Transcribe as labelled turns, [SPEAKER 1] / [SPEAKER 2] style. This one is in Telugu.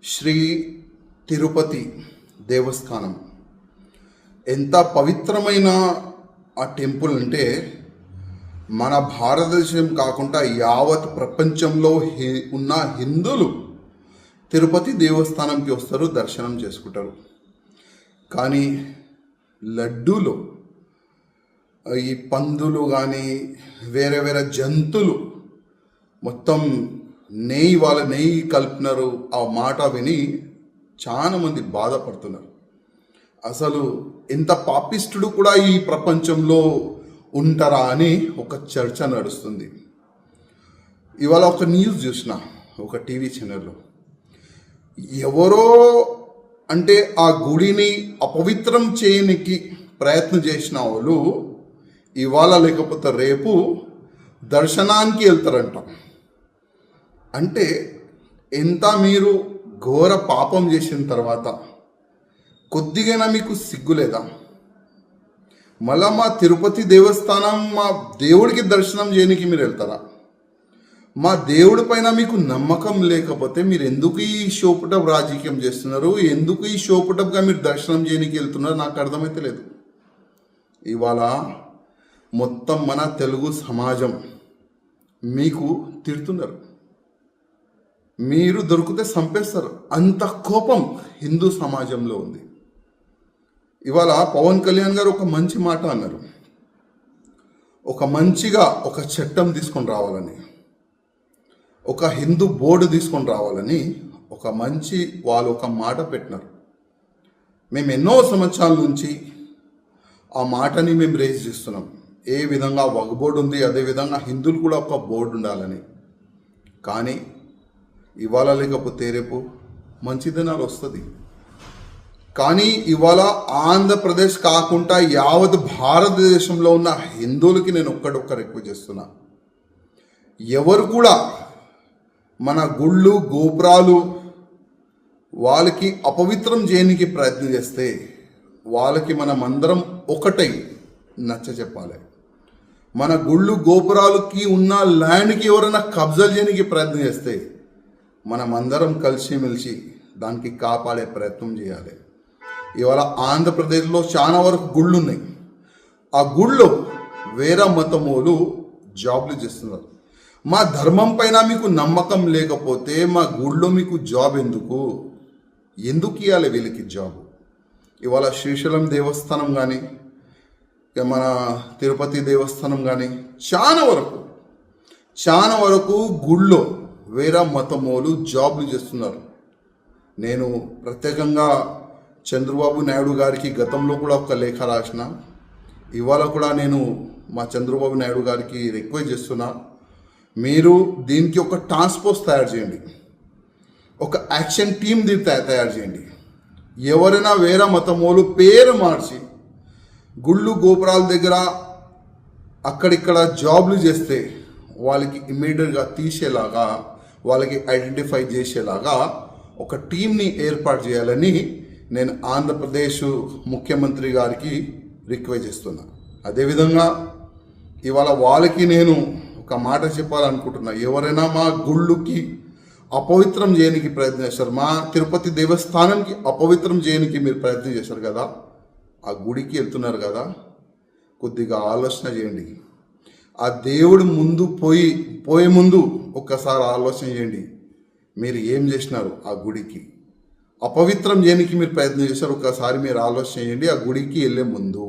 [SPEAKER 1] శ్రీ తిరుపతి దేవస్థానం ఎంత పవిత్రమైన ఆ టెంపుల్ అంటే మన భారతదేశం కాకుండా యావత్ ప్రపంచంలో ఉన్న హిందువులు తిరుపతి దేవస్థానంకి వస్తారు, దర్శనం చేసుకుంటారు. కానీ లడ్డూలో ఈ పందులు కానీ వేరే వేరే జంతువులు మొత్తం నెయ్యి కలిపినారు. ఆ మాట విని చాలామంది బాధపడుతున్నారు. అసలు ఎంత పాపిష్టుడు కూడా ఈ ప్రపంచంలో ఉంటారా అని ఒక చర్చ నడుస్తుంది. ఇవాళ ఒక న్యూస్ చూసిన ఒక టీవీ ఛానల్లో, ఎవరో అంటే ఆ గుడిని అపవిత్రం చేయనికి ప్రయత్నం చేసిన వాళ్ళు ఇవాళ లేకపోతే రేపు దర్శనానికి వెళ్తారంట. అంటే ఎంత మీరు ఘోర పాపం చేసిన తర్వాత కొద్దిగైనా మీకు సిగ్గు లేదా? మళ్ళా మా తిరుపతి దేవస్థానం మా దేవుడికి దర్శనం చేయడానికి మీరు వెళ్తారా? మా దేవుడి పైన మీకు నమ్మకం లేకపోతే మీరు ఎందుకు ఈ షోపుటప్ రాజకీయం చేస్తున్నారు? ఎందుకు ఈ షోపుటప్గా మీరు దర్శనం చేయడానికి వెళ్తున్నారు? నాకు అర్థమైతే లేదు. ఇవాళ మొత్తం మన తెలుగు సమాజం మీకు తిడుతున్నారు, మీరు దొరికితే చంపేస్తారు. అంత కోపం హిందూ సమాజంలో ఉంది. ఇవాళ పవన్ కళ్యాణ్ గారు ఒక మంచి మాట అన్నారు, ఒక చట్టం తీసుకొని రావాలని, ఒక హిందూ బోర్డు తీసుకొని రావాలని వాళ్ళు ఒక మాట పెట్టినారు. మేము ఎన్నో సంవత్సరాల నుంచి ఆ మాటని మేము రేజ్ చేస్తున్నాం. ఏ విధంగా ఒక బోర్డు ఉంది, అదేవిధంగా హిందువులు కూడా ఒక బోర్డు ఉండాలని. కానీ ఇవాళ లేకపోతే రేపు మంచి దినాలు వస్తుంది. కానీ ఇవాళ ఆంధ్రప్రదేశ్ కాకుండా యావత్ భారతదేశంలో ఉన్న హిందువులకి నేను ఒక్క రిక్వెస్ట్ చేస్తున్నా, ఎవరు కూడా మన గుళ్ళు గోపురాలు వాళ్ళకి అపవిత్రం చేయడానికి ప్రయత్నం చేస్తే వాళ్ళకి మనమందరం ఒకటై నచ్చ చెప్పాలి. మన గుళ్ళు గోపురాలకి ఉన్న ల్యాండ్కి ఎవరైనా కబ్జాలు చేయడానికి ప్రయత్నం చేస్తే మనమందరం కలిసిమెలిసి దానికి కాపాడే ప్రయత్నం చేయాలి. ఇవాళ ఆంధ్రప్రదేశ్లో చాలా వరకు గుళ్ళు ఉన్నాయి. ఆ గుళ్ళో వేరే మతమోలు జాబ్లు చేస్తున్నారు. మా ధర్మం పైన మీకు నమ్మకం లేకపోతే మా గుళ్ళో మీకు జాబ్ ఎందుకు ఇవ్వాలి వీళ్ళకి జాబ్? ఇవాళ శ్రీశైలం దేవస్థానం కానీ మన తిరుపతి దేవస్థానం కానీ చాలా వరకు గుళ్ళో వేరే మతమోలు జాబ్లు చేస్తున్నారు. నేను ప్రత్యేకంగా చంద్రబాబు నాయుడు గారికి గతంలో కూడా ఒక లేఖ రాసిన, ఇవాళ కూడా నేను మా చంద్రబాబు నాయుడు గారికి రిక్వెస్ట్ చేస్తున్నా, మీరు దీనికి ఒక టాస్క్ ఫోర్స్ తయారు చేయండి, ఒక యాక్షన్ టీమ్ తయారు చేయండి. ఎవరైనా వేరే మతమోలు పేరు మార్చి గుళ్ళు గోపురాల దగ్గర అక్కడిక్కడ జాబ్లు చేస్తే వాళ్ళకి ఇమ్మీడియట్గా తీసేలాగా, వాళ్ళకి ఐడెంటిఫై చేసేలాగా ఒక టీంని ఏర్పాటు చేయాలని నేను ఆంధ్రప్రదేశ్ ముఖ్యమంత్రి గారికి రిక్వెస్ట్ చేస్తున్నా. అదేవిధంగా ఇవాళ వాళ్ళకి నేను ఒక మాట చెప్పాలనుకుంటున్నా, ఎవరైనా మా గుళ్ళుకి అపవిత్రం చేయడానికి ప్రయత్నం చేస్తారు, మా తిరుపతి దేవస్థానానికి అపవిత్రం చేయడానికి మీరు ప్రయత్నం చేశారు కదా, ఆ గుడికి వెళ్తున్నారు కదా, కొద్దిగా ఆలోచన చేయండి. ఆ దేవుడు పోయే ముందు ఒక్కసారి ఆలోచన చేయండి, మీరు ఏం చేసినారు? ఆ గుడికి అపవిత్రం చేయడానికి మీరు ప్రయత్నం చేశారు. ఒక్కసారి మీరు ఆలోచన చేయండి ఆ గుడికి వెళ్ళే ముందు.